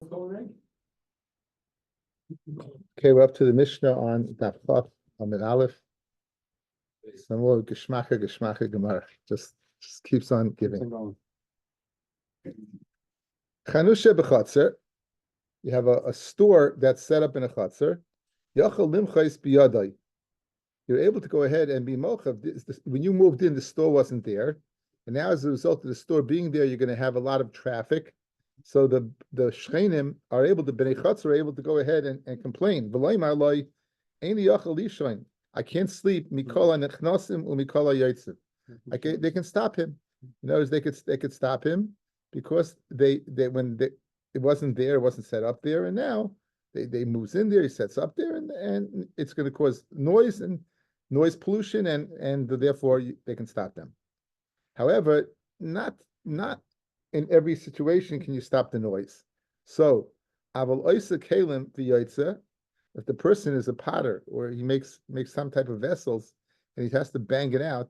Okay, we're up to the Mishnah on Daf Yomi Amid Aleph. Some more Geschmache Gemara. Just keeps on giving. Chanusha b'chatzer. You have a store that's set up in a chatzer. Yachal limchais biyadai. You're able to go ahead and be mochav. When you moved in, the store wasn't there, and now as a result of the store being there, you're going to have a lot of traffic. So the shchenim are able to bnei chatzer are able to go ahead and complain. I can't sleep. Mikola nechnasim umikola yaitziv. They can stop him. In other words, they could stop him because it wasn't there, it wasn't set up there, and now they moves in there, he sets up there, and it's going to cause noise pollution, and therefore they can stop them. However, not in every situation can you stop the noise. So, aval oisa kalim v'yaitza, if the person is a potter or he makes some type of vessels and he has to bang it out,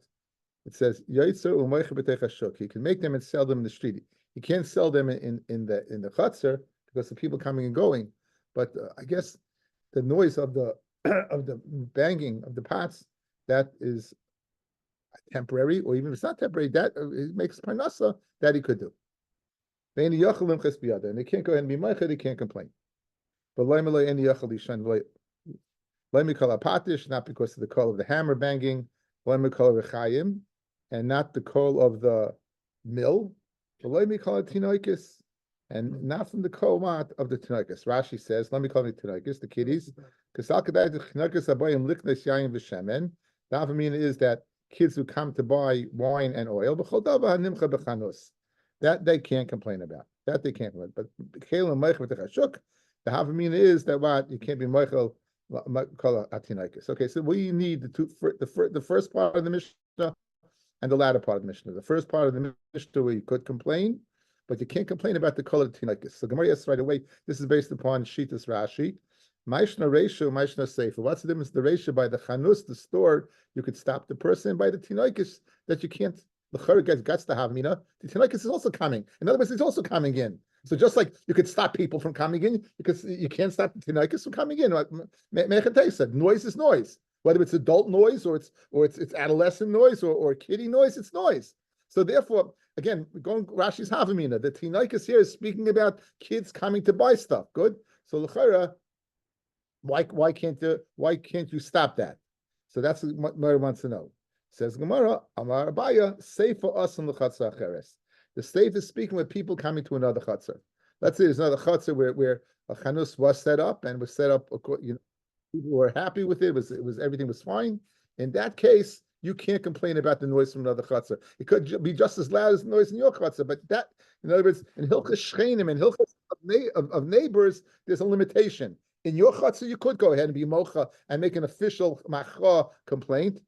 it says yaitza u'moicha b'teichashuk. He can make them and sell them in the street. He can't sell them in the chutzner because of people coming and going. But I guess the noise of the banging of the pots, that is temporary, or even if it's not temporary, that it makes parnasa that he could do. And they can't go ahead and be meicha, they can't complain. But not because of the call of the hammer banging, and not the call of the mill, and not from the komat of the tinoikis. Rashi says, let me call it tinoikis, the kiddies. The Avamina is that kids who come to buy wine and oil, that they can't complain about. That they can't complain. But the Havamina is that what you can't be Michael Atinaikis. Okay, so we need the first part of the Mishnah and the latter part of the Mishnah. The first part of the Mishnah where you could complain, but you can't complain about the color of Tinaikis. So Gemara asks right away, this is based upon Shitas Rashi. Maishna ratio, Maishna Sefer. What's the difference? The ratio by the Chanus, the store, you could stop the person, by the Tinaikis that you can't. The Churg gets the Havmina. The Tinaikis is also coming. In other words, it's also coming in. So just like you could stop people from coming in, because you can't stop the Tinaikis from coming in. Mechatei said, noise is noise. Whether it's adult noise or it's adolescent noise or kiddie noise, it's noise. So therefore, again, going Rashi's Havamina, the Tinaikis here is speaking about kids coming to buy stuff. Good. So l'chara, why can't you stop that? So that's what Mary wants to know. Says Gemara, Amar Abaya, say for us in the Chatzar Acheres. The state is speaking with people coming to another Chatzar. Let's say there's another Chatzar where a Chanus was set up and was set up, people were happy with it. It was everything was fine. In that case, you can't complain about the noise from another Chatzar. It could be just as loud as the noise in your Chatzar, but that, in other words, in Hilchas Shchenim and Hilchas of neighbors, there's a limitation. In your Chatzar, you could go ahead and be mocha and make an official macha complaint.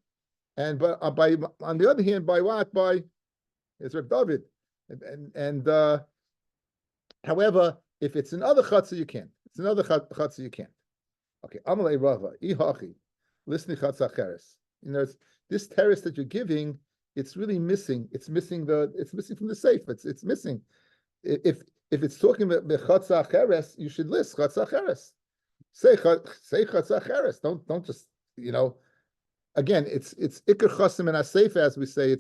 And but on the other hand, by what? By it's Reb David. And however, if it's another chatzah, you can't. It's another chatzah, you can't. Okay, Amalei Rava, Ihachi, listen to chatzah cheres. You know, this terrace that you're giving, it's really missing. It's missing from the safe. It's missing. If it's talking about chatzah cheres, you should list chatzah cheres. Say chatzah cheres. Don't just Again, it's ikar chasim and aseifa, as we say.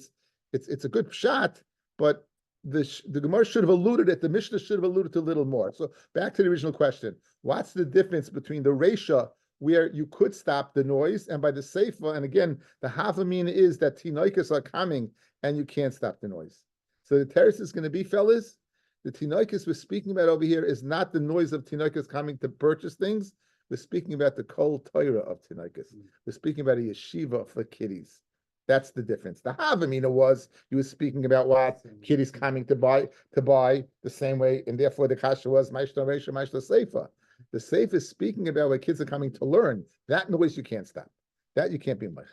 It's a good shot, but the Gemara should have alluded it. The Mishnah should have alluded to a little more. So back to the original question: what's the difference between the reisha where you could stop the noise and by the seifa? And again, the havamina is that tinoikas are coming and you can't stop the noise. So the terrace is going to be, fellas, the tinoikas we're speaking about over here is not the noise of tinoikas coming to purchase things. We're speaking about the kol Torah of Tinaikas. We're speaking about a yeshiva for kiddies. That's the difference. The Havamina was you were speaking about what kiddies coming to buy the same way, and therefore the kasha was Maishna Reisha, Maishna Seifa. The Seifa is speaking about where kids are coming to learn. That noise you can't stop. That you can't be mech.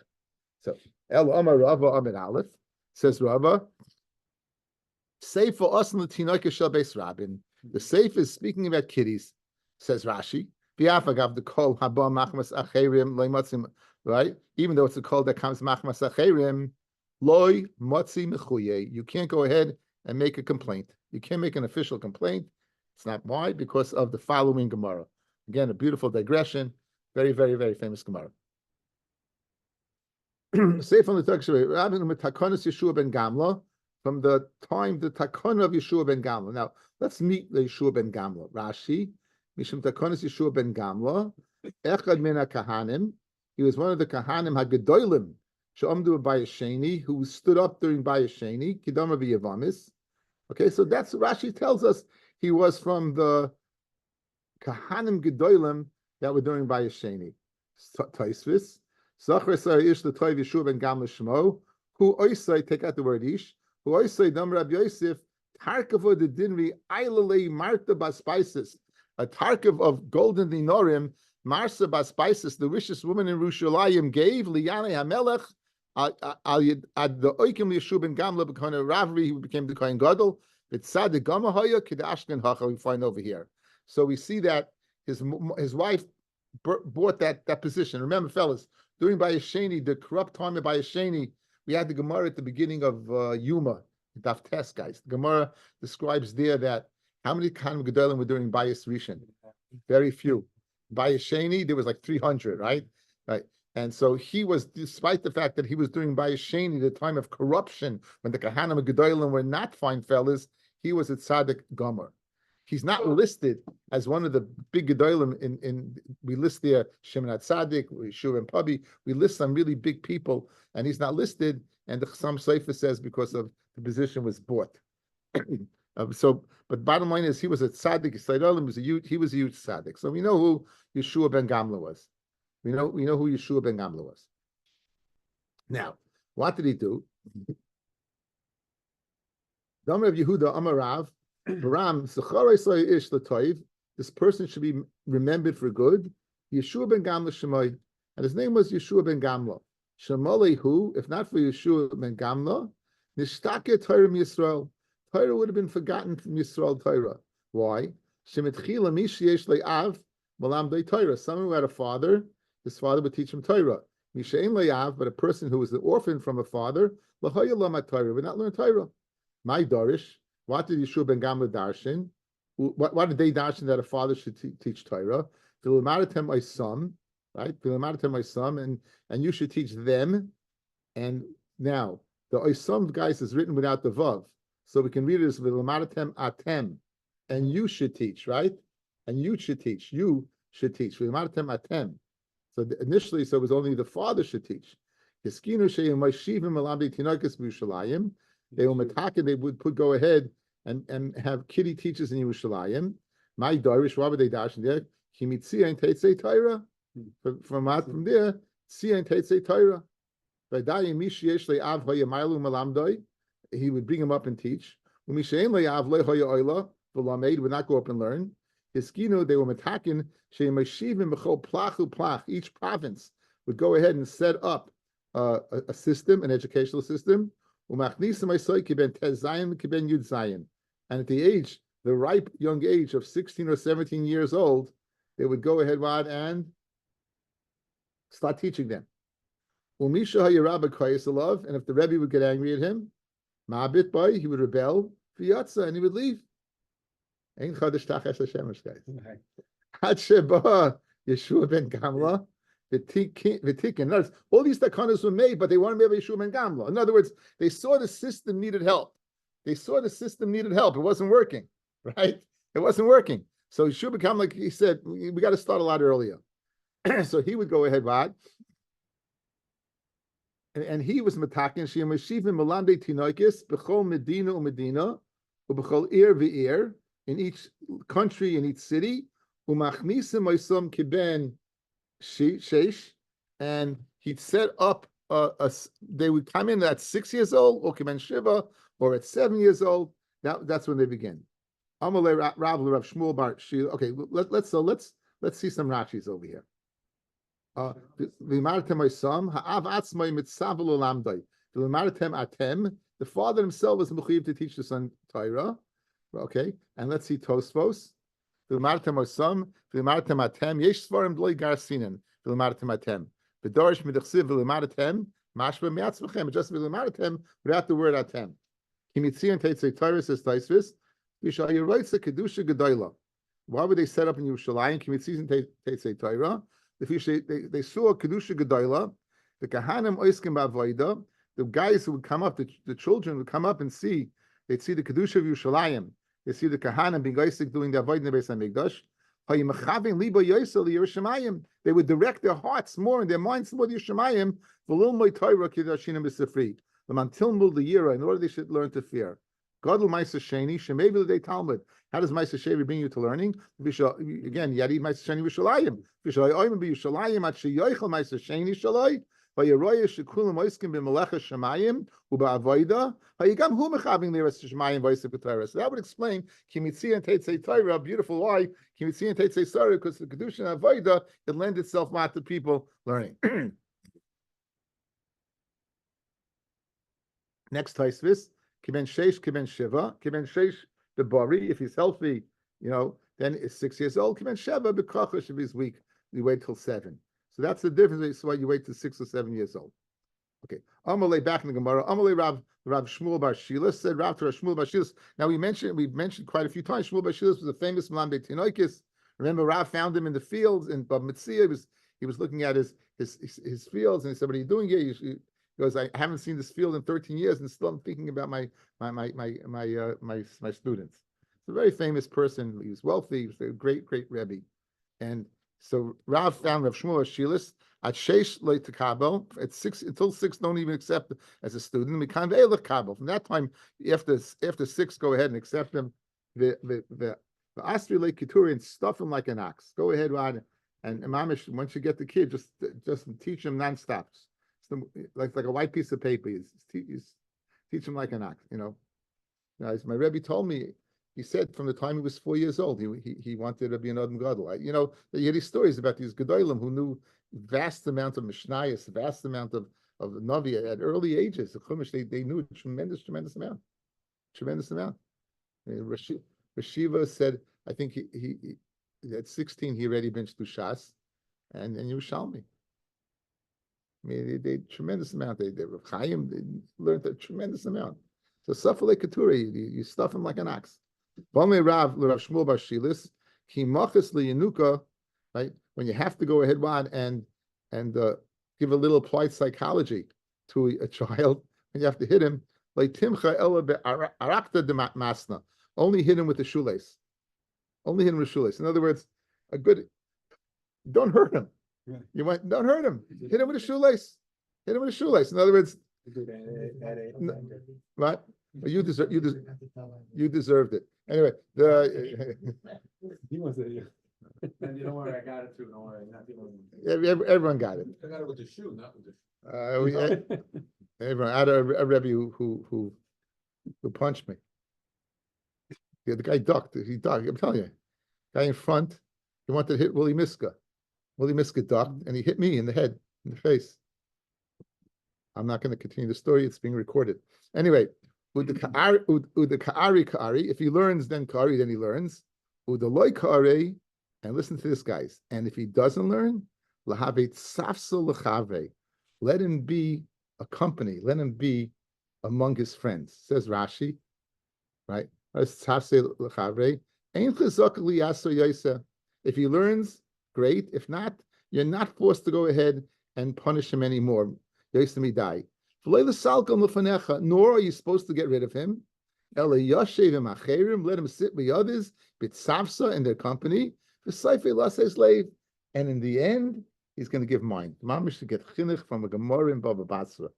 So El Amar Rava Amid Aleph says Rava. Seifa us in the Tinaikas Shel Beis Rabin. The Seifa is speaking about kiddies, says Rashi. Right? Even though it's a call that comes machmas acherim, loy motzi mechuye. You can't go ahead and make a complaint. You can't make an official complaint. It's not. Why? Because of the following Gemara. Again, a beautiful digression. Very, very, very famous Gemara. Say from the Turkish Rabbi Metakonis Yeshua ben Gamla, from the time the Takon of Yeshua ben Gamla. Now let's meet the Yeshua ben Gamla. Rashi, Mishum Takonis Yeshua ben Gamla, Echad Mina Kahanim. He was one of the Kahanim Hagedolim, Shomdu Bayasheni, who stood up during Bayasheni, Kidama B'Yavamis. Okay, so that's Rashi tells us he was from the Kahanim Gedolim that were during Bayasheni. Taisvis. Zachar Sar Ish the Toiv Yeshua ben Gamla Shmo, who oisai, take out the word Ish, who oisai Dam Rabbi Yosef, Tarkavo the Dinri, Ailalei Marta Baspices, a Tarkav of golden dinarim, Marsa Baspices, the richest woman in Rushalayim, gave Liane Hamelech, at the Oikim Yeshua ben Gamla, became a Ravri, who became the Kohen Gadol, but Sadik Gamahaya, Kedashkin Hacha, we find over here. So we see that his wife bought that position. Remember, fellas, during Bayasheni, the corrupt time of Bayasheni, we had the Gemara at the beginning of Yuma, Daf Tes, guys. The Gemara describes there that how many Kahanim Gedolim were during Bayas Rishon? Very few. Bayasheni, there was like 300, right? Right. And so he was, despite the fact that he was during Bayasheni, the time of corruption, when the Kahanim Gedolim were not fine fellas, he was at Tzaddik Gomer. He's not listed as one of the big Gedolim in we list there Shimon HaTzadik, Yeshua and Pabi. We list some really big people, and he's not listed. And the Chassam Sofer says because of the position was bought. But bottom line is he was a tzaddik. He was a huge tzaddik. So we know who Yeshua ben Gamla was. We know who Yeshua ben Gamla was. Now, what did he do? Damar of Yehuda Amarav. This person should be remembered for good. Yeshua ben Gamla Shemai, and his name was Yeshua ben Gamla. Shemale who, if not for Yeshua ben Gamla, Nishtake Torah Yisrael. Torah would have been forgotten from Yisrael Torah. Why? Shemitchila Mishiesh le'av malamdei Torah. Someone who had a father, his father would teach him Torah. Mishein le'av, but a person who was the orphan from a father, lahoya lama Torah would not learn Torah. My Darish. What did Yeshua ben Gamla darshan? What did they darshan that a father should teach Torah? V'lemaratem my son, right? V'lemaratem my son, and you should teach them. And now the Oisam, guys, is written without the vav, so we can read it as v'lemaratem atem, and you should teach, right? And you should teach. You should teach v'lemaratem atem. So initially, so it was only the father should teach. Hiskinu sheyim ma'shivim malamdi tinakis b'Yushalayim. They would go ahead and have kiddie teachers in Yerushalayim. My Darish, why would they dash in there? Kimitzia and Teitzei Torah. From there, Tzia and Teitzei Torah. He would bring him up and teach. Would not go up and learn. Hiskinu, they were matakin, each province would go ahead and set up a system, an educational system. And at the age, the ripe young age of 16 or 17 years old, they would go ahead and start teaching them. And if the Rebbe would get angry at him, he would rebel, and he would leave. Yeshua ben Gamla. Notice, all these takanas were made, but they weren't made by Yeshua ben Gamla. In other words, they saw the system needed help. It wasn't working, right? It wasn't working. So Yeshua ben Gamla, like he said, we got to start a lot earlier. So he would go ahead, and he was matakin sheyem meshivim melamdei tinoikis b'chol medina u'medina u'b'chol ir v'ir, in each country, in each city, u'machnisim oisam kiben sheish, and he'd set up they would come in at 6 years old, or kiben shiva, or at 7 years old. That's when they begin. Amalei Rav Shmuel Bar Shil. Okay, let's see some Rashis over here. The father himself is mechuyev to teach the son Torah. Okay, and let's see Tosfos. V'lemaratem osam, v'lemaratem atem, yesh svarim d'loi garsinen, v'lemaratem atem. V'dorish midachsiv v'lemaratem, mashba miatzmachem, just v'lemaratem without the word atem. Kimitzian teitzei Torah says Taisvis, Why would they set up in Yerushalayim? They saw a kedusha gedola. The kahanim oiskim ba'avoda. The guys who would come up, the children would come up and see. They'd see the kedusha of Yerushalayim. They see the kahanim being oisik doing the avodah in the Beis Hamikdash. They would direct their hearts more and their minds more to Yerushalayim. In order they should learn to fear. Gadol Ma'aser Sheni, Shemei L'dei Talmud. How does Ma'aser Sheni bring you to learning? Again, Yadid Ma'aser Sheni V'Shalayim. V'Shalai Oim B'Yushalayim Ad Sheyoichel Ma'aser Sheni Shalai. V'Yeroya Shekulam Oiskim B'Melecha Shemayim U'Ba'Avoida. V'Yigam Hu Mechaving Liras Shemayim V'Yisif B'Torah. So that would explain Kimitzi and Teitzei Torah. Beautiful why Kimitzi and Teitzei Torah, because the Kedusha and Avoida, it lends itself more to people learning. Next Taisvis. Kiben Sheish, Kiben Shiva, Kiben Sheish the Bari, if he's healthy, then it's 6 years old. Kiben Sheva, B'Kachosh, if he's weak, you wait till 7. So that's the difference. That's why you wait till 6 or 7 years old. Okay. Amalei back in the Gemara. Amalei Rav Shmuel Bar Shilas said Rav to Shmuel Bar Shilas. Now we've mentioned quite a few times. Shmuel Bar Shilas was a famous Mlambe Tinoikis. Remember, Rav found him in the fields in Bab Mitzia. He was looking at his fields and he said, "What are you doing here?" He goes, I haven't seen this field in 13 years, and still I'm thinking about my students. It's a very famous person. He was wealthy. He was a great Rabbi. And so Rav found Rav Shmuel Shilas at Sheish Lo Tekabel. At 6 until 6, don't even accept as a student. We can't Kabel. From that time, after 6, go ahead and accept him. The Astri Le Kituri and stuff him like an ox. Go ahead, Rod, and Mamish. Once you get the kid, just teach him nonstop. Like a white piece of paper. Teach him like an ox, As my Rebbe told me, he said from the time he was 4 years old, he wanted to be an Adam Gadol. You hear these stories about these Gedolim who knew vast amount of Mishnayos, vast amount of Navi at early ages. The Chumash, they knew a tremendous amount. Rashiva said, I think he at 16 he already benched to Shas, and Yerushalmi. I mean, they tremendous amount. They Chaim, they learned a tremendous amount. So Safalei Katuri, you stuff him like an ox. Rav Shmuel Bar Shilas, Ki Machas LeYenuka, right? When you have to go ahead and give a little applied psychology to a child, and you have to hit him, like Timcha Ela Be'arakta de Masna, only hit him with the shoelace. Only hit him with shoelace. In other words, don't hurt him. Don't hurt him. Hit him with a shoelace. In other words, right? You deserved it. Anyway, he wants it. And don't worry, I got it too. Don't worry. Everyone got it. I got it with the shoe, not with the shoe. Everyone. I had a Rebbe who punched me. The guy ducked. He ducked. I'm telling you, guy in front. He wanted to hit Willie Miska. Willie Miska ducked, and he hit me in the head, in the face. I'm not going to continue the story. It's being recorded. Anyway, Uda Ka'ari. If he learns, then Ka'ari, then he learns. Uda Loi Ka'ari, and listen to this, guys. And if he doesn't learn, Lahavet Safsa Lachave. Let him be a company. Let him be among his friends. Says Rashi, right? If he learns, great. If not, you're not forced to go ahead and punish him anymore. Die. Nor are you supposed to get rid of him. Let him sit with others, bitsafsa in their company. And in the end, he's going to give mine. Mamish to get chinuch from a Gemara in Basra.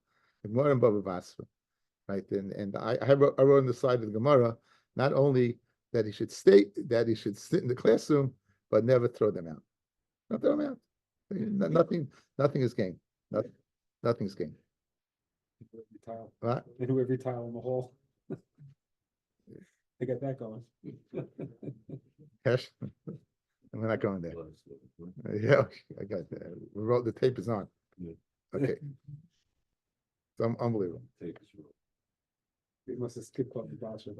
Right? And I wrote on the side of the Gemara, not only that he should sit in the classroom, but never throw them out. Not throw them out. Nothing is gained. Nothing's gained. What? They do every tile in the hall. They got that going. Cash? We're not going there. Yeah, I got that. The tape is on. Okay. It's unbelievable. They must have skipped off the Basra.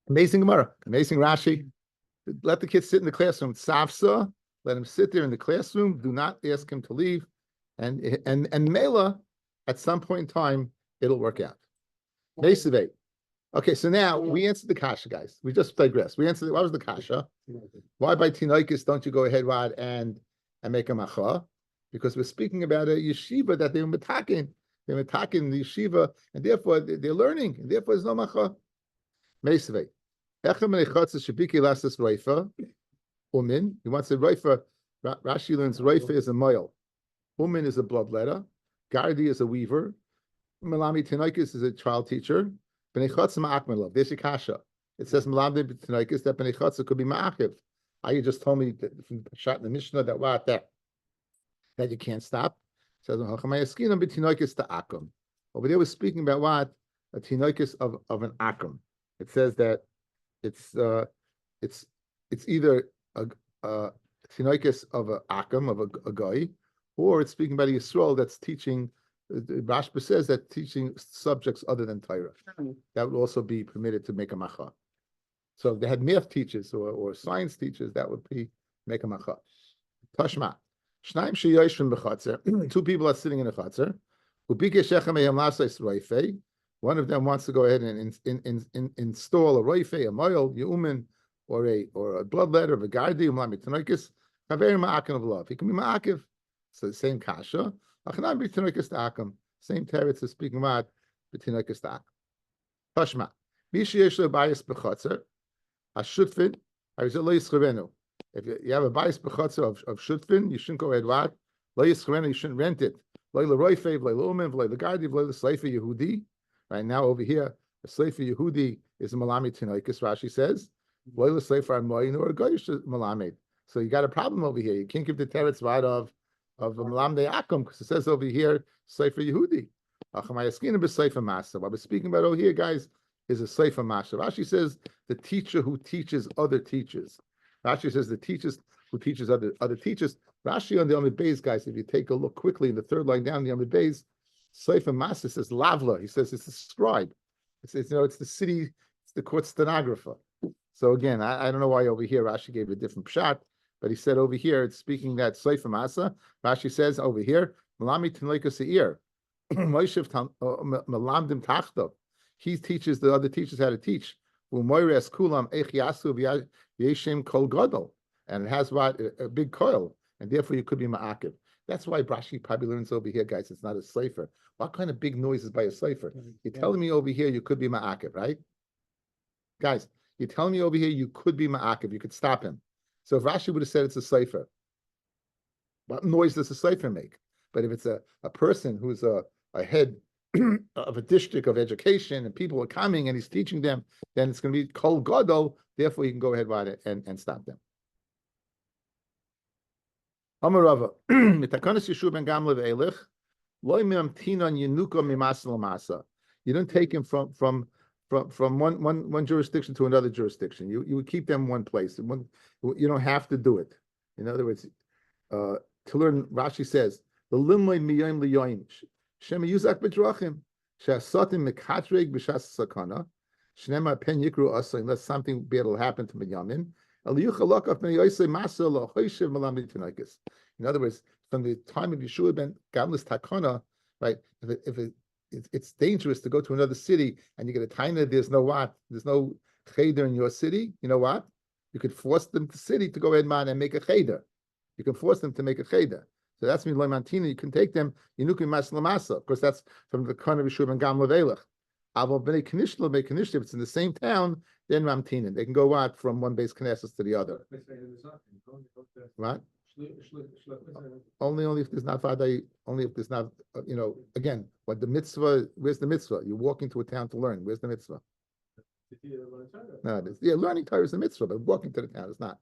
Amazing Gemara, amazing Rashi. Let the kids sit in the classroom. Safsa, let him sit there in the classroom. Do not ask him to leave. And Mela, at some point in time, it'll work out. Mesivate. Okay, so now we answered the kasha, guys. We just digressed. We answered. What was the kasha? Why by tinoikis don't you go ahead, Rod, and make a macha? Because we're speaking about a yeshiva that they were metakin. They're metakin the yeshiva, and therefore they're learning, and therefore there's no macha. Meisvei. Echem nechotz shebiki lasses roifa. Umin. He wants a roifa. Rashi learns roifa is a moil. Umin is a bloodletter. Gardi is a weaver. Malami tinoikis is a child teacher. B'nei chotz ma'akmelov. There's your kasha. It says Malamdi b'tinoikis that b'nei chotz could be ma'akiv. You just told me that from the shot in the Mishnah that you can't stop. It says Hachamayaskinim b'tinoikis ta'akum. Over there we're speaking about what? A tinoikis of an akum. It says that it's either a tinoikis of an akum of a guy, or it's speaking about a Yisrael that's teaching. Rashba says that teaching subjects other than Torah, that would also be permitted to make a macha. So if they had math teachers or science teachers, that would be make a macha. Tashma. Shnaim sheyosh from b'chatzer. Two people are sitting in a chatzer. One of them wants to go ahead and install a roife, a moil, yu'umin, or a bloodletter of a gardi, umlami tanoikis, kaver ma'akin of love. He can be ma'akiv. So the same kasha. Same teretz is speaking about b'tinoikis ta'akum. Tashma. Mishi yesh lo bayis b'chatzer. Ashutfin. If you have a bayis b'chatzer of shutfin, you shouldn't go ahead what? Lo yischarenu, you shouldn't rent it. Lo l'roife, lo l'umin, lo l'gardi, lo l'sleifa Yehudi. Right now over here, the sleifa Yehudi is a malami tinoikis. Rashi says, lo l'sleifa amoyin or a goyish malamed. So you got a problem over here. You can't give the teretz right of a malamde akum because it says over here sleifa Yehudi. Achamayaskina b'sleifa masa. What we're speaking about over here, guys, is a sleifa masa. Rashi says the teacher who teaches other teachers. Rashi says the teachers who teaches other teachers. Rashi on the Amid Beis, guys, if you take a look quickly in the third line down, the Amid Beis, Seifa Masa says Lavla. He says it's a scribe. It's it's the city, it's the court stenographer. So again, I don't know why over here Rashi gave a different pshat, but he said over here it's speaking that Seifa Masa. Rashi says over here, Malami Tinleika Seir, Moishev Malamdim Tachto. He teaches the other teachers how to teach. Umoires Kulam Echiasu Yeshem Kol Gadol, and it has what a big coil. And therefore you could be ma'akiv. That's why Rashi probably learns over here, guys, it's not a sefer. What kind of big noise is by a sefer? You're telling me over here you could be ma'akiv, right? Guys, you're telling me over here you could be ma'akiv, you could stop him. So if Rashi would have said it's a sefer, what noise does a sefer make? But if it's a person who's a head of a district of education and people are coming and he's teaching them, then it's going to be kol gadol, therefore you can go ahead and stop them. Amarava, mitakanas Yeshua ben Gamle ve'elich, loy me'amtinon yenuka mimasa l'masa. You don't take him from one jurisdiction to another jurisdiction. You would keep them in one place. You don't have to do it. In other words, to learn, Rashi says, the limlay miyayim liyoyim, shema yuzak bedrachim, she'asatim mekatreg b'shas sakana, shnema pen yikru asa, unless something bad will happen to Binyamin. In other words, from the time of Yeshua ben Gamlis Takana, right? If it's dangerous to go to another city and you get a taina, there's no cheder in your city. You know what? You could force them to city to go ahead and make a cheder. You can force them to make a cheder. So that's mean loimantina. You can take them yinukim maslamasa. Of course, that's from the kind of Yeshua ben Gamla Velach. If it's in the same town, then Ramtinin. They can go out from one base Knesset to the other. What? Only if there's not Vadai, only if there's not, again, what the mitzvah, where's the mitzvah? You walk into a town to learn. Where's the mitzvah? No, learning Torah is a mitzvah, but walking to the town is not.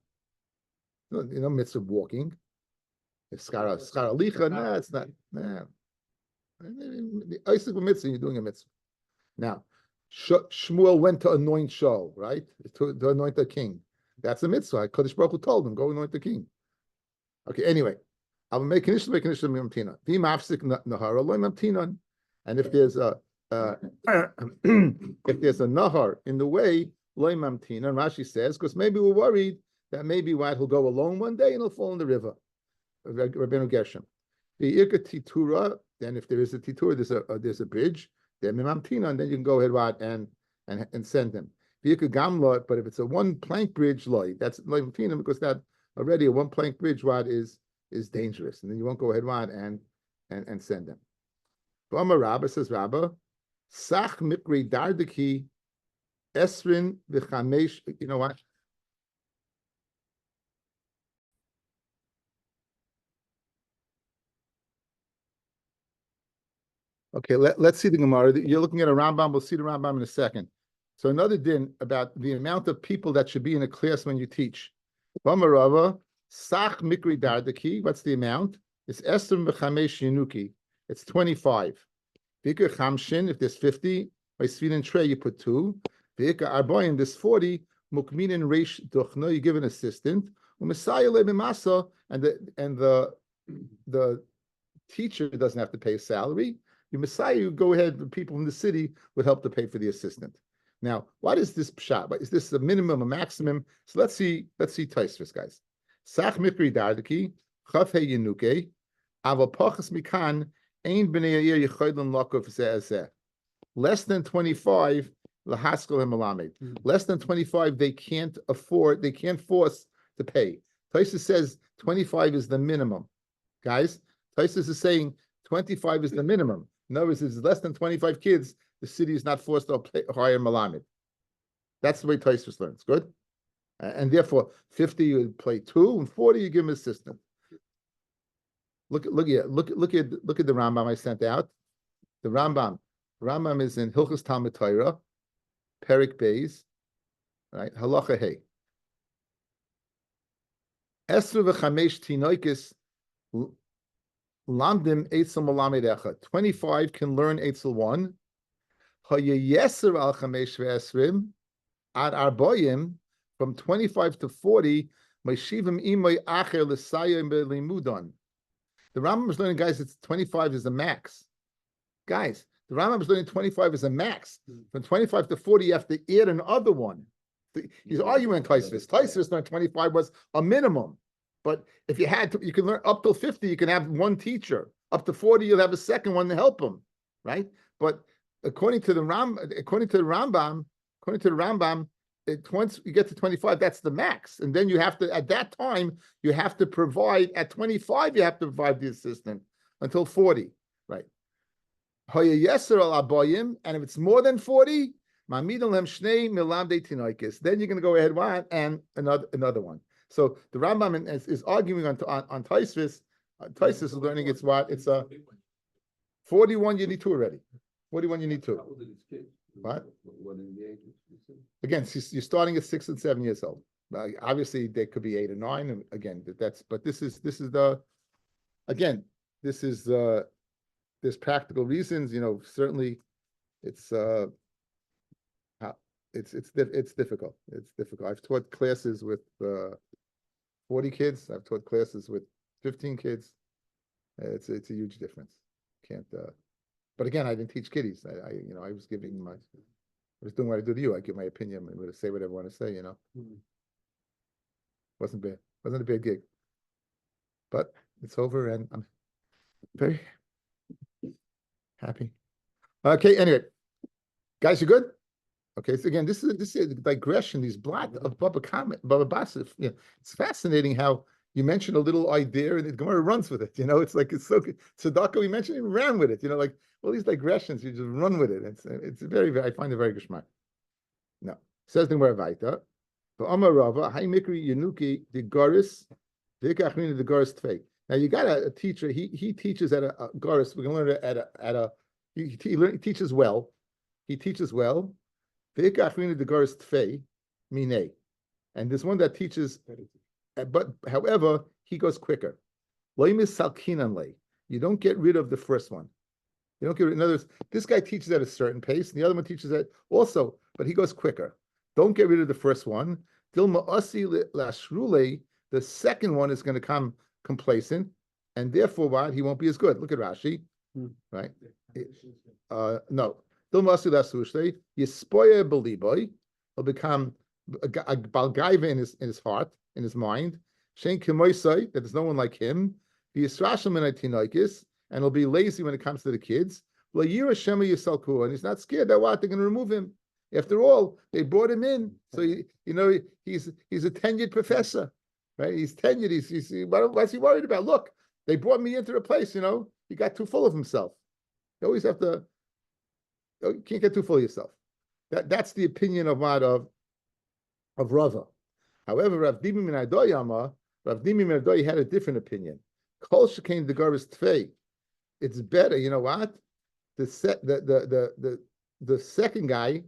Mitzvah walking. If skara licha, no, it's not. No. The Isaac mitzvah, you're doing a mitzvah. Now, Shmuel went to anoint Shaul, right? To anoint the king. That's a mitzvah. Kodesh Baruch Hu told him, go anoint the king. Okay, anyway. I will make condition mamtina. Nahara loy mamtinon. And if there's a nahar in the way, loy mamtinon, Rashi says, because maybe we're worried that maybe he'll go alone one day and he'll fall in the river. Rabbeinu Gershom. The irka titura, then if there is a titura, there's a bridge. Then you can go ahead and and send him. But if it's a one plank bridge loy, that's loy because that already a one plank bridge rod is dangerous, and then you won't go ahead rod and send him. Rabbi says Rabbi, Sach mikri dardaki esrin v'chamesh. You know what? Okay, let's see the Gemara. You're looking at a Rambam. We'll see the Rambam in a second. So another din about the amount of people that should be in a class when you teach. Rava, Sach Mikri Dardaki. What's the amount? It's Esrim v'chamesh Yenuki. It's 25. V'ikar Chamshin, if there's 50, by Svin Trey, you put 2. V'ikar Arboin, there's 40. Mukmin and Reish Duchno, you give an assistant. U'Mesayah le'mimasa, and the teacher doesn't have to pay a salary. You Messiah, you go ahead, the people from the city would help to pay for the assistant. Now, what is this pshat? Is this a minimum, a maximum? So let's see Taisvis, guys. Sach mikri dardaki, chaf he yenuke, aval pachas mikan, ein b'nei yir yichoydin lakov zeh. Less than 25, lahaskel hemalamed. Less than 25, they can't afford, they can't force to pay. Taisvis says 25 is the minimum. Guys, Taisvis is saying 25 is the minimum. In other words, if it's less than 25 kids, the city is not forced to hire Malamed. That's the way Taisvis learns. Good? And therefore, 50 you play 2, and 40 you give him assistant. Look at the Rambam I sent out. The Rambam is in Hilchos Talmud Torah, Perik Beis, right? Halacha Hey. Esru v'chamesh tinoikis Lamdim Eitzel Malamed Echad. 25 can learn Eitzel 1. Hayeyeser al Chamesh ve'esrim ad arboyim, from 25 to 40. Meshivim imay acher l'sayim be'limudon. The Rambam is learning, guys. It's 25 is the max. Guys, the Rambam is learning 25 is a max. From 25 to 40, you have to add another one. He's arguing Taisvis. Taisvis learned 25 was a minimum. But if you had to, you can learn up till 50, you can have one teacher. Up to 40, you'll have a second one to help him, right? But according to the Rambam, once you get to 25, that's the max. And then you have to, at that time, you have to provide, at 25, you have to provide the assistant until 40, right? And if it's more than 40, then you're going to go ahead and another one. So the Rambam is arguing on Taisvis. Taisvis is learning it's what? It's a 41 you need 2 already. 41 you need 2. What? Again, you're starting at 6 and 7 years old. Obviously, they could be 8 or 9. And again, there's practical reasons. Certainly, it's difficult. It's difficult. I've taught classes with 40 kids. I've taught classes with 15 kids. It's a huge difference. Can't. But again, I didn't teach kiddies. I was giving I was doing what I do to you. I give my opinion. I'm going to say whatever I want to say. Wasn't bad. Wasn't a bad gig. But it's over, and I'm very happy. Okay. Anyway, guys, you good? Okay, so again, this is a digression. These blot of Baba Basra. It's fascinating how you mention a little idea and the Gemara runs with it. It's like it's so good. Tzedakah, we mentioned, he ran with it. Like all these digressions, you just run with it. It's very, very. I find it very geschmack. No, says the Gemara Vaita. But Amar Rava, Hay Mikri Yenuki the Goris, the Goris Tvei. Now you got a teacher. He teaches at a Goris. We can learn it at a. He teaches well. He teaches well. And there's one that teaches, but however, he goes quicker. You don't get rid of the first one. You don't get rid. In other words, this guy teaches at a certain pace, and the other one teaches at also, but he goes quicker. Don't get rid of the first one. The second one is going to come complacent, and therefore, what? He won't be as good. Look at Rashi, right? No. He'll become a balgaiva in his heart, in his mind. That there's no one like him. And he'll be lazy when it comes to the kids. And he's not scared that what they're going to remove him. After all, they brought him in, so he's a tenured professor, right? He's tenured. What's he worried about? Look, they brought me into a place. He got too full of himself. You always have to. You can't get too full of yourself. That's the opinion of Rava. However, Rav Dimi min Adoy had a different opinion. Kol shekain the garbus tfei. It's better. You know what? The second guy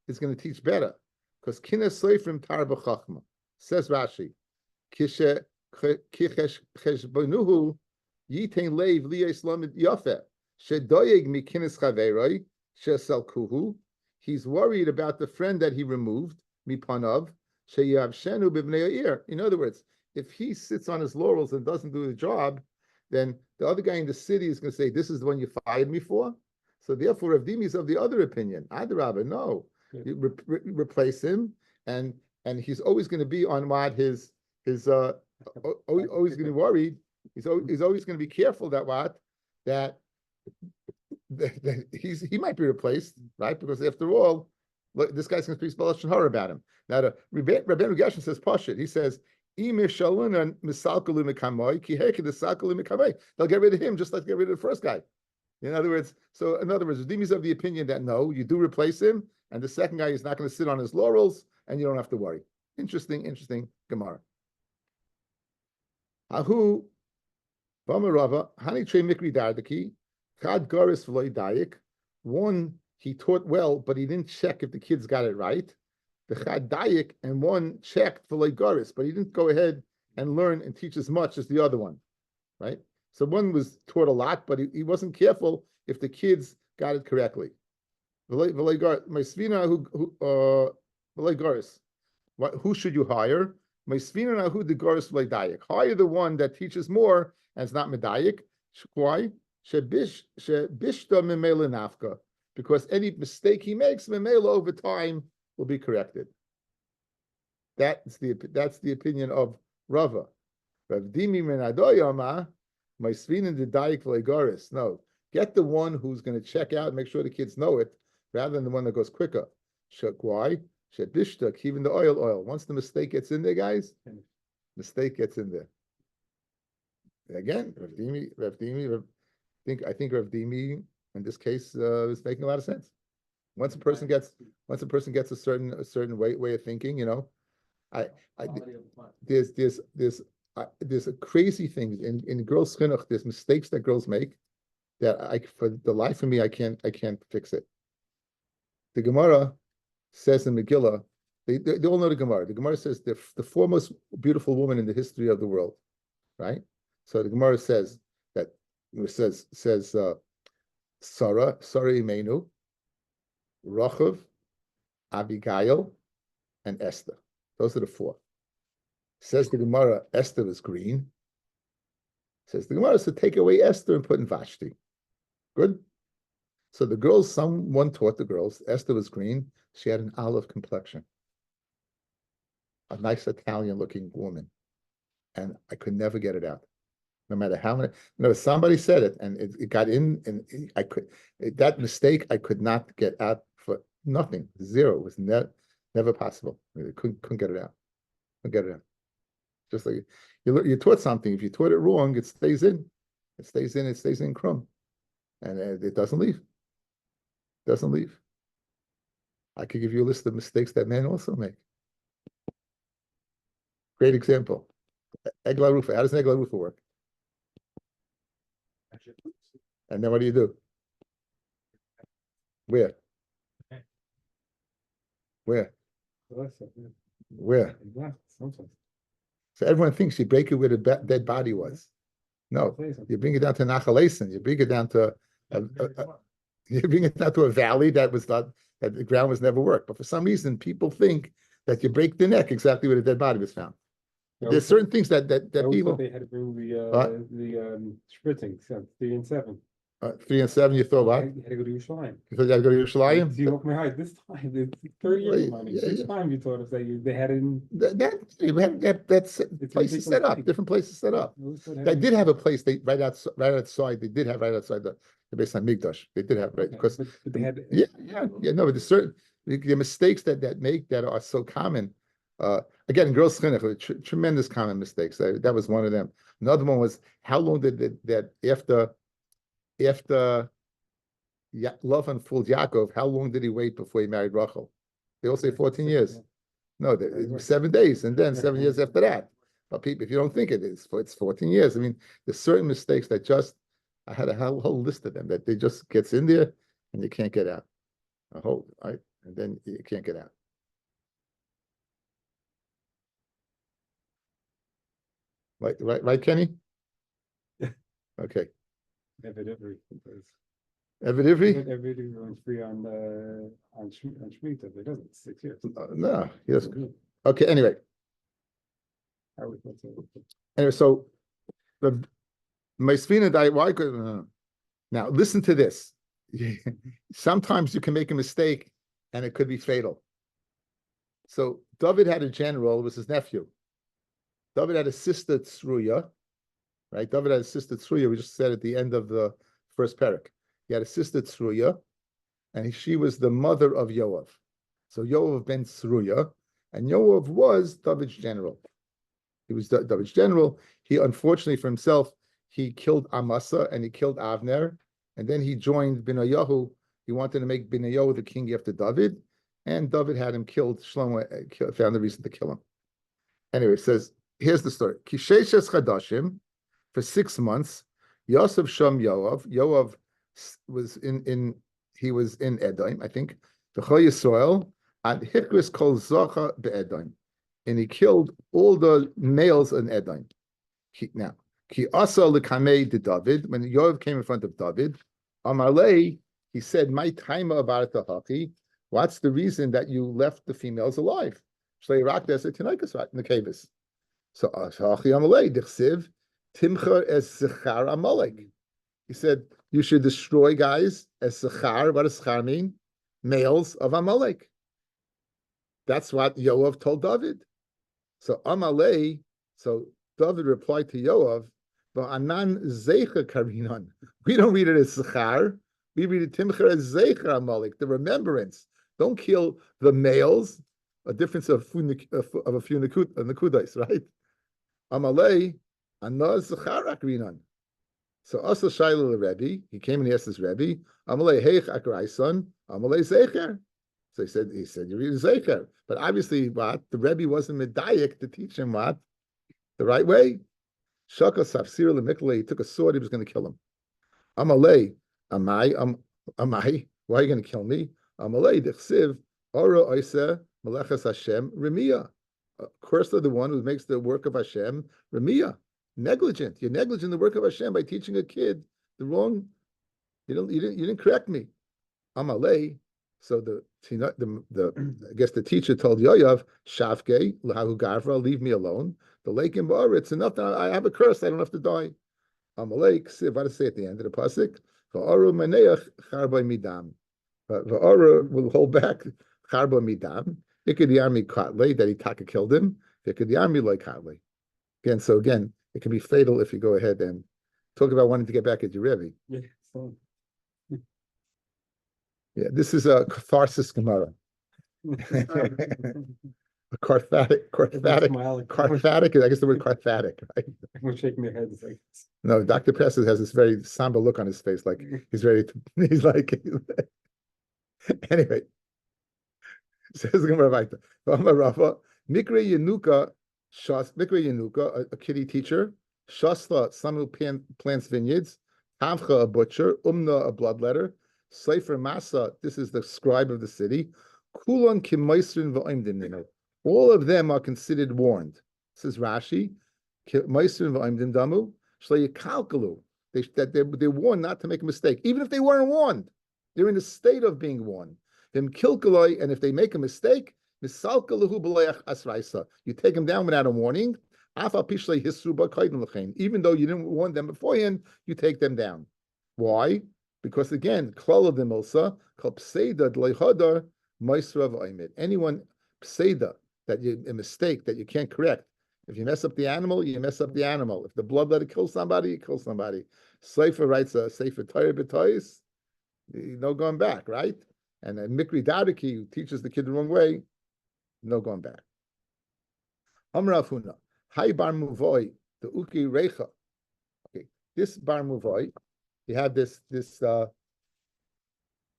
is going to teach better because kina soifrim tar b'chachma. Says Rashi, kishe cheshbonuhu yitain leiv liyos lamed yafeh shedoyeg mikinis chaveroi shesalkuhu. He's worried about the friend that he removed mipanav sheyavshenu b'bnei yair. In other words, if he sits on his laurels and doesn't do the job, then the other guy in the city is going to say, "This is the one you fired me for." So therefore, Rav Dimi is of the other opinion. Adarabba, no, you replace him, and he's always going to be on what his always going to be worried. He's always going to be careful that he might be replaced, right? Because after all, look, this guy's going to speak Lashon Hara about him. Now, the Rabbeinu Gershon says Pashut. He says, they'll get rid of him just like they get rid of the first guy. In other words, Dimi's of the opinion that no, you do replace him, and the second guy is not going to sit on his laurels, and you don't have to worry. Interesting Gemara. Ahu, Bamarava, Hani Tre Mikri Dardaki, Chad Goris V'loi Dayik. One, he taught well, but he didn't check if the kids got it right. The Chad Dayik, and one checked V'loi Goris, but he didn't go ahead and learn and teach as much as the other one, right? So one was taught a lot, but he wasn't careful if the kids got it correctly. Who should you hire? Hire the one that teaches more and is not medayik. Why? Because any mistake he makes, memela over time will be corrected. That's the opinion of Rava. Rav Dimi min Adoyama. No, get the one who's going to check out and make sure the kids know it, rather than the one that goes quicker. Why? Even the oil. Once the mistake gets in there, guys, mistake gets in there. Again, Rav Dimi, I think Rav Dimi in this case is making a lot of sense. Once a person gets a certain way of thinking, there's a crazy thing in girls' chinuch. There's mistakes that girls make that for the life of me, I can't fix it. The Gemara says in Megillah, they all know the Gemara. The Gemara says they're the foremost beautiful woman in the history of the world, right? So the Gemara says Sarah Imenu, Rachav, Abigail, and Esther. Those are the four. Says the Gemara, Esther is green. Says the Gemara, so take away Esther and put in Vashti. Good. So the girls, someone taught the girls, Esther was green. She had an olive complexion. A nice Italian-looking woman. And I could never get it out. No matter how many, somebody said it, and it got in, and that mistake I could not get out for nothing. Zero. It was never possible. I couldn't get it out. Couldn't get it out. Just like you taught something. If you taught it wrong, it stays in. It stays in crumb. And it doesn't leave. Doesn't leave. I could give you a list of mistakes that men also make. Great example. Egla Rufa. How does an Egla Rufa work? And then what do you do? Where? So everyone thinks you break it where the dead body was. No, you bring it down to Nachaleisen. You bring it down to a valley that the ground was never worked. But for some reason, people think that you break the neck exactly where the dead body was found. There's certain things that people. They had to bring the spritzing, 3 and 7. 3 and 7, you thought what? You had to go to Yerushalayim. You thought you had to go to Yerushalayim? You opened my heart this time. It's 30 years ago. Each time you told us that they had it in. That's places set up. Different places set up. They did have a place. Right outside. They did have right outside the Beis Hamikdash. They did have right because but they had. Yeah. No, but there's certain. The mistakes that are so common. Again, girls chinuch, tremendous common mistakes. That was one of them. Another one was how long did that after Lavan fooled Yaakov, how long did he wait before he married Rachel? They all say 14 years. No, it was 7 days, and then 7 years after that. But people, if you don't think it's 14 years. I mean, there's certain mistakes that just I had a whole list of them that they just gets in there and you can't get out. A whole right, and then you can't get out. Right, Kenny? Okay. Evidently. Evidently? Runs free on Shemitah, but it doesn't, 6 years. No, he doesn't. Okay, anyway. Anyway, so the Maisvina died. Now listen to this. Sometimes you can make a mistake and it could be fatal. So David had a general, it was his nephew. David had a sister Tzruya, right? David had a sister Tzruya, we just said at the end of the first parak. He had a sister Tzruya, and she was the mother of Yoav. So Yoav ben Tzruya, and Yoav was David's general. He was David's general. He, unfortunately for himself, he killed Amasa and he killed Avner, and then he joined Binayahu. He wanted to make Binayahu the king after David, and David had him killed. Shlomo found the reason to kill him. Anyway, it says, here's the story. Kisheshes Chadashim, for 6 months, Yosef Sham Yoav. Yoav was in Edom, I think. V'chol Yisrael at Hikris Kol Zocha beEdom, and he killed all the males in Edom. Now, Ki Asa Lekamei de David, when Yoav came in front of David, Amalei, he said, "My time about the haki. What's the reason that you left the females alive? Shlei rak des etinakas in the caves." So Hachi Amalei dichsiv timcher es zechar Amalek. He said, you should destroy guys as zechar. What does zechar mean? Males of Amalek. That's what Yoav told David. So Amalei, so David replied to Yoav, "Anan zeicha karinan." We don't read it as zechar. We read it timcher as zeicha Amalek, the remembrance. Don't kill the males. A difference of a few nekudais, right? Amalei, anaz zechar akrinan. So Asa Shaila the Rebbe, he came and he asked his Rebbe, Amalei heich akraisan, Amalei zeicher. So he said, you read zeicher. But obviously, what? The Rebbe wasn't medayik to teach him what? The right way. Shaka Safsir Lemikle, he took a sword, he was going to kill him. Amalei, amai, why are you going to kill me? Amalei, dechsiv, ora oise, melechas Hashem, remia. Cursed of the one who makes the work of Hashem, remia. Negligent. You're negligent in the work of Hashem by teaching a kid the wrong. You didn't correct me. Amalei. So I guess the teacher told Yoav, Shavke, Lahu Gavra, leave me alone. The lake in Bar, it's enough that I have a curse, I don't have to die. Amalei, what does it say at the end of the pasuk? Va'aru maneach charba midam. Va'aru will hold back charba midam. Ikadiyami katle, that he taka killed him. Ikadiyami like katle. Again, it can be fatal if you go ahead and talk about wanting to get back at your Rebbe. Yeah, so. Yeah, this is a catharsis Gemara. A cathartic. I guess the word cathartic, right? Everyone's shaking their heads like this. No, Dr. Presses has this very somber look on his face, like he's ready to. He's like, anyway. Says the Gemara Vaita. Rafa Mikra Yenuka. Mikra Yenuka, a kitty teacher, Shasla, someone who plants vineyards, Tavcha, a butcher, Umna, a bloodletter, Sefer Masa, this is the scribe of the city, Kulon Kimaisrin v'oimdim. All of them are considered warned. Says Rashi, Kimaisrin v'oimdim damu, Shleyakalkalu. They're warned not to make a mistake, even if they weren't warned. They're in a state of being warned. Them kilkaloi, and if they make a mistake, you take them down without a warning. Even though you didn't warn them beforehand, you take them down. Why? Because again, anyone pseida, a mistake that you can't correct. If you mess up the animal, you mess up the animal. If the bloodletter kills somebody, you kill somebody. Sefer writes a Sefer Torah b'tois, no going back, right? And then Mikri Dadiki, who teaches the kid the wrong way, no going back. Amar Rav Huna, Hai Bar Muvoi, the Uki Recha. Okay, this Bar Muvoi, you have this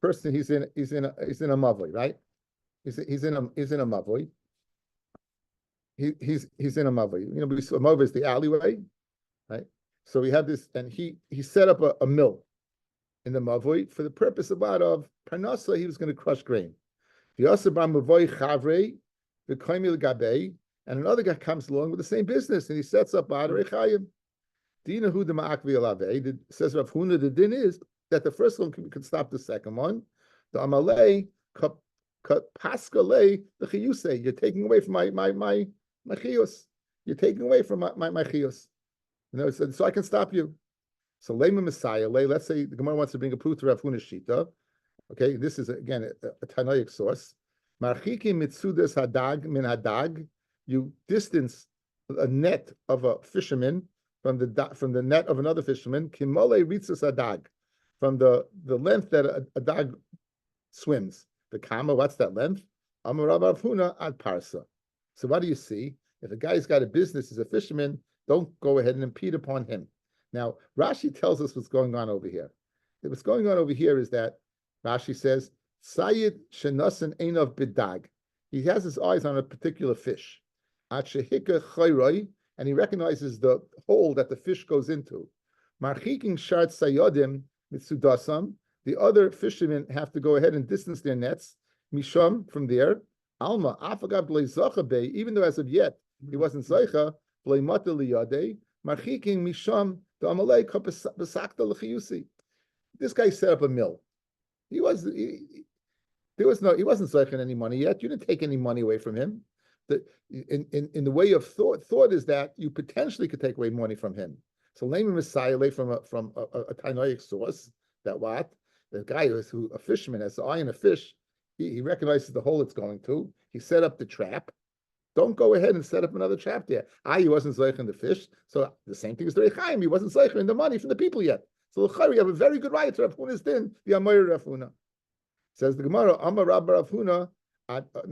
person. He's in a mavoi, right? He's in a mavoi. He's in a mavoi. You know, a mavoi is the alleyway, right? So we have this, and he set up a mill in the mavoi for the purpose of parnasa. He was going to crush grain. The also Bar Muvoi Chavrei, the Koimil Gabe, and another guy comes along with the same business, and he sets up Adar Echayim. Dina Hu Ma'akvi Alave, says Rav Huna, the din is that the first one can stop the second one. The Amalei, Paskale, the Chiyuse, you're taking away from my chiyus. You're taking away from my chiyus. You know, so I can stop you. So Lema Messiah, let's say the Gemara wants to bring a proof to Rav Huna's Shita. Okay, this is again a Tanaic source. Marchiki mitzudas hadag min hadag. You distance a net of a fisherman from the net of another fisherman. Kimole ritzas hadag, from the length that a dag swims. The kama, what's that length? Amar Rav Huna ad parsa. So what do you see? If a guy's got a business as a fisherman, don't go ahead and impede upon him. Now Rashi tells us what's going on over here. What's going on over here is that Rashi says, Sayid shenasan einov bidag. He has his eyes on a particular fish. At shehika chayroi, and he recognizes the hole that the fish goes into. Marchiking shart sayodim mitsudasam. The other fishermen have to go ahead and distance their nets. Misham, from there. Alma, afagav bleizacha bei, even though as of yet he wasn't zaycha, bleimata liyadei. Marchiking misham, the amalei kapesakta l'chiyusi. This guy set up a mill. He wasn't zaycha any money yet. You didn't take any money away from him. In the way of thought is that you potentially could take away money from him. So Lema Messiah from a Tanoic source that what the guy who a fisherman has the eye on a fish, he recognizes the hole it's going to. He set up the trap. Don't go ahead and set up another trap there. He wasn't zeicha in the fish, so the same thing as the Rechaim. He wasn't zeicha in the money from the people yet. So you have a very good right to Rav Huna's din, the Amayr Rav Huna. Says the Gemara, Amar Rabbi Rav Huna.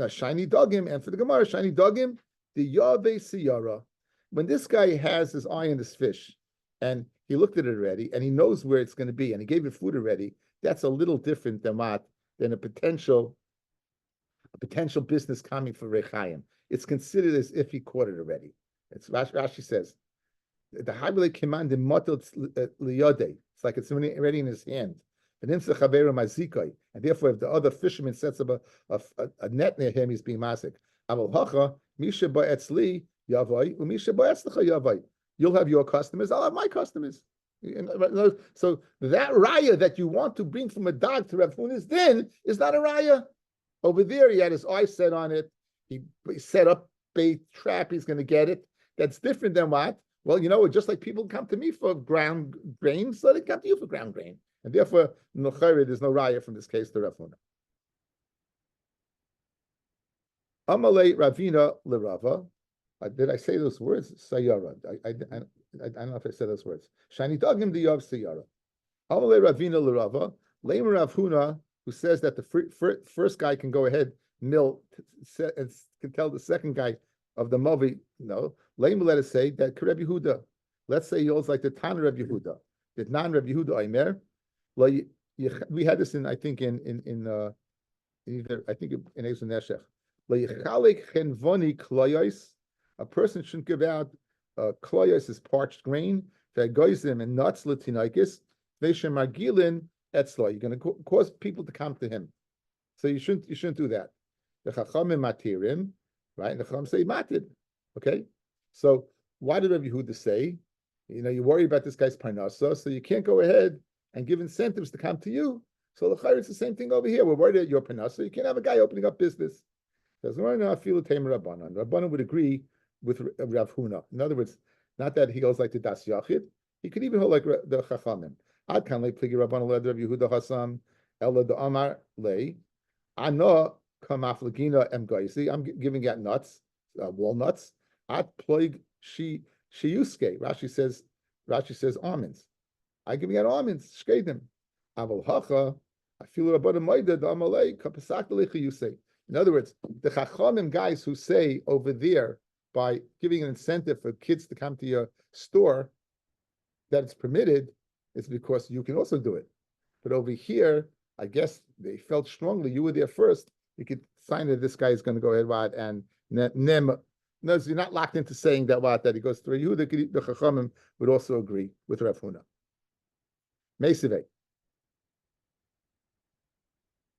Shiny dogim, and for the Gemara, shiny dogim, the Yave Siyara. When this guy has his eye on this fish, and he looked at it already, and he knows where it's going to be, and he gave it food already, that's a little different than a potential business coming for Rechaim. It's considered as if he caught it already. It's Rashi says, the Habile command in Motel Liyode. It's like it's already in his hand. And therefore, if the other fisherman sets up a net near him, he's being masik. You'll have your customers, I'll have my customers. So that raya that you want to bring from a dog to Rav Huna's din is not a raya. Over there, he had his eye set on it. He set up a trap, he's going to get it. That's different than what? Well, just like people come to me for ground grain, so they come to you for ground grain. And therefore, there's no raya from this case to Rav Huna. Amalei Ravina Lerava. Did I say those words? Sayara. I don't know if I said those words. Shani Dagim Diyav Sayara. Amalei Ravina Lerava. Lema Rav Huna, who says that the first guy can go ahead, mill, and can tell the second guy of the Mavi. No. Lema let us say that Reb Yehuda. Let's say he holds like the Tan Reb Yehuda. Did non Reb Yehuda Aimer? We had this in Ezra Neshech. A person shouldn't give out kloyos is parched grain, vegoizim and nuts latinaikis, veishemagilin etzlo. You're going to cause people to come to him, so you shouldn't do that. The chachamim matirim, right? The chacham say matid. Okay, so why did Rabbi Yehuda say? You worry about this guy's parnasa, so you can't go ahead and give incentives to come to you. So it's the same thing over here. We're worried about your parnasa. You can't have a guy opening up business. Rabbanan would agree with Rav Huna. In other words, not that he goes like the Das Yachid. He could even hold like the Chachamim. Ad kan pligi Rabbanan led Rav Yehuda Hasam Ella the Amar lei. Ano kamaflagina em gaisi. I'm giving out nuts, walnuts. Ad ploig shiyuske. Rashi says almonds. I'm giving out almonds. Shkedim. Aval hacha I feel about a maida the amalei kapasak you say. In other words, the chachamim guys who say over there by giving an incentive for kids to come to your store that it's permitted, it's because you can also do it. But over here, I guess they felt strongly. You were there first. You could sign that this guy is going to go ahead and nem. No, so you're not locked into saying that he goes through you. The chachamim would also agree with Rav Huna. Meisivei.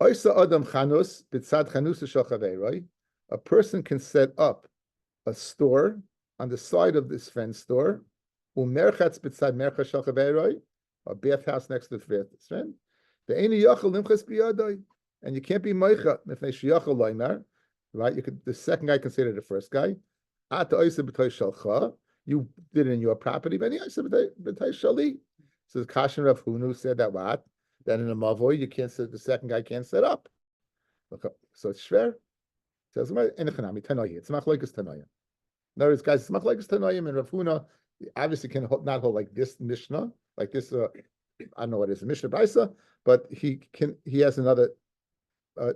Oisa adam chanus b'tzad chanus right? A person can set up a store on the side of this friend's store, umerchatz b'tzad mercha shel a bathhouse next to the friend. The eni yachal nimchas biyadai, and you can't be meicha mifnei sheyachal loymar, right? You could. The second guy considered the first guy. Ata oisa b'tay shalcha, you did it in your property. But oisa b'tay shali. So the Kashan Rav Hunu said that what? That in a mavoy you can't set. The second guy can't set up. Okay. So it's shver. Says enechanami tanoya. It's machlokes tanoya. In other words, guys, it's machlokes tanoyim and Rav Huna obviously can not hold like this Mishnah, like this. I don't know what it is, a Mishnah Brisa, but he has another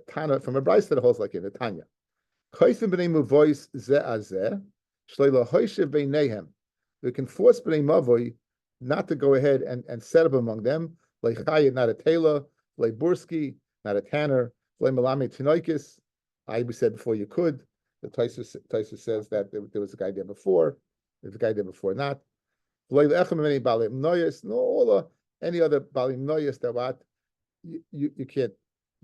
Tana from a Brisa that holds like it, a Tanya. Chayfim b'nei muvois zeh azeh shleila hoyshev b'neihem. We can force b'nei mavoy not to go ahead and set up among them. Like Chayet, not a tailor. Like Bursky, not a tanner. Like Malami Tinoikis. We said before you could. The Taisa says that there was a guy there before. There's a guy there before not. Like any balim noyes, no all any other balim noyes that what you can't.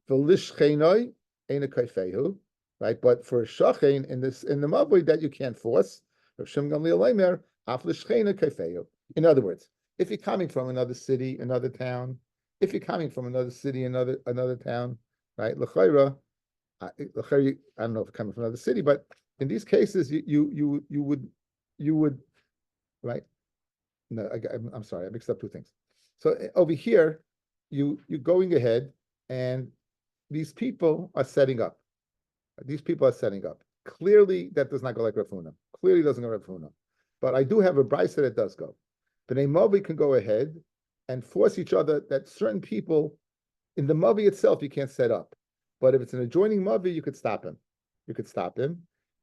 V'lish cheinoi ain't a kaifehu, right? But for shachein in the mavoi that you can't force. In other words, if you're coming from another city, another town, right? L'chayra, I don't know if coming from another city, but in these cases, you would, right? No, I'm sorry, I mixed up two things. So over here, you're going ahead, and these people are setting up. Clearly, that does not go like Rav Huna. Clearly doesn't go like Rav Huna. But I do have a brisa that does go. But a Mavi can go ahead and force each other that certain people in the Mavi itself you can't set up. But if it's an adjoining Mavi, you could stop him.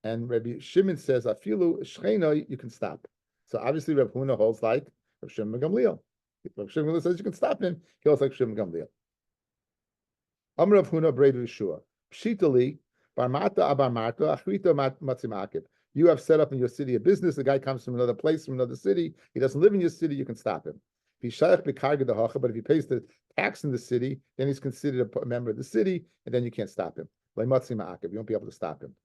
And Rabbi Shimon says, Afilu Shchena, you can stop. So obviously Rav Huna holds like Rav Shimon Gamliel. If Rav Shimon says you can stop him, he holds like Shimon Gamliel. Amr Rav Huna Brei Yeshua. Pshitali, Barmata Abarmata, Achrita Matzimakib. You have set up in your city a business, the guy comes from another place, from another city, he doesn't live in your city, you can stop him. But if he pays the tax in the city, then he's considered a member of the city, and then you can't stop him. You won't be able to stop him.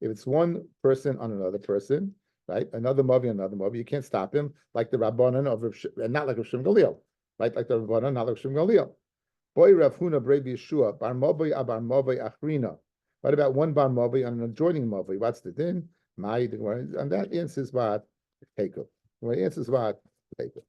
If it's one person on another person, right? Another Mavi, you can't stop him, like the Rabbanan of and not like Rav Shimon Gamliel, right? Like the Rabbanan, not like Shimon Gamliel. Boy Rav Huna Brei Yeshua, Bar Mavi Abar Mavi Achrina. What about one bar mavi on an adjoining mavi? What's the din? And that answers what? Take it. Answers what? Take it.